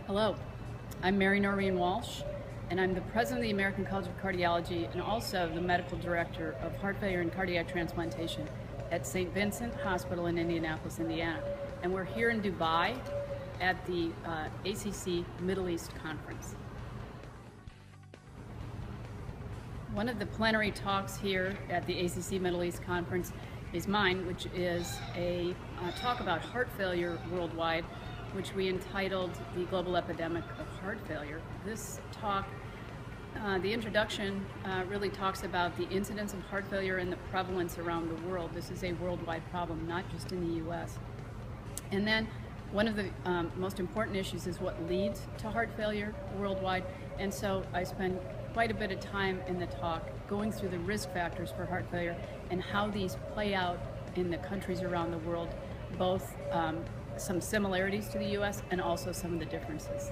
Hello, I'm Norine Walsh, and I'm the president of the American College of Cardiology and also the medical director of heart failure and cardiac transplantation at St. Vincent Hospital in Indianapolis, Indiana. And we're here in Dubai at the ACC Middle East Conference. One of the plenary talks here at the ACC Middle East Conference is mine, which is a talk about heart failure worldwide, which we entitled The Global Epidemic of Heart Failure. This talk, the introduction really talks about the incidence of heart failure and the prevalence around the world. This is a worldwide problem, not just in the US. And then one of the most important issues is what leads to heart failure worldwide. And so I spend quite a bit of time in the talk going through the risk factors for heart failure and how these play out in the countries around the world, both some similarities to the US and also some of the differences.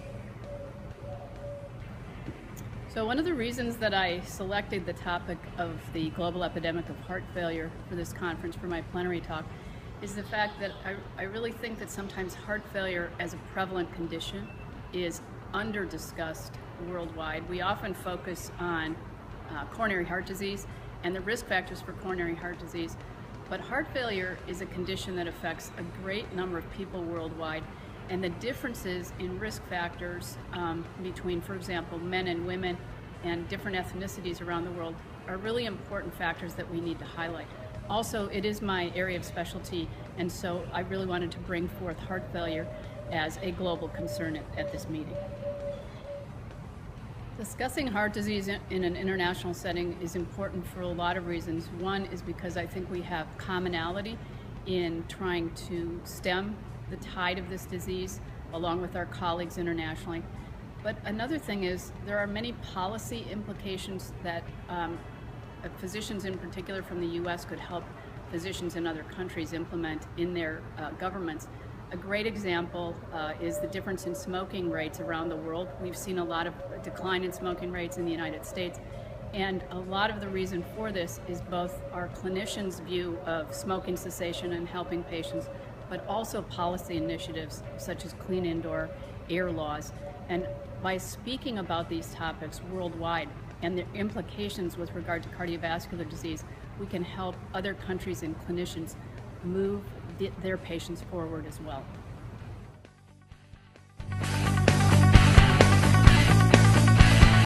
So one of the reasons that I selected the topic of the global epidemic of heart failure for this conference for my plenary talk is the fact that I really think that sometimes heart failure as a prevalent condition is under-discussed worldwide. We often focus on coronary heart disease and the risk factors for coronary heart disease. But heart failure is a condition that affects a great number of people worldwide, and the differences in risk factors between, for example, men and women and different ethnicities around the world are really important factors that we need to highlight. Also, it is my area of specialty, and so I really wanted to bring forth heart failure as a global concern at this meeting. Discussing heart disease in an international setting is important for a lot of reasons. One is because I think we have commonality in trying to stem the tide of this disease along with our colleagues internationally. But another thing is there are many policy implications that physicians in particular from the US could help physicians in other countries implement in their governments. A great example is the difference in smoking rates around the world. We've seen a lot of decline in smoking rates in the United States, and a lot of the reason for this is both our clinicians' view of smoking cessation and helping patients, but also policy initiatives such as clean indoor air laws. And by speaking about these topics worldwide and their implications with regard to cardiovascular disease, we can help other countries and clinicians move their patients forward as well.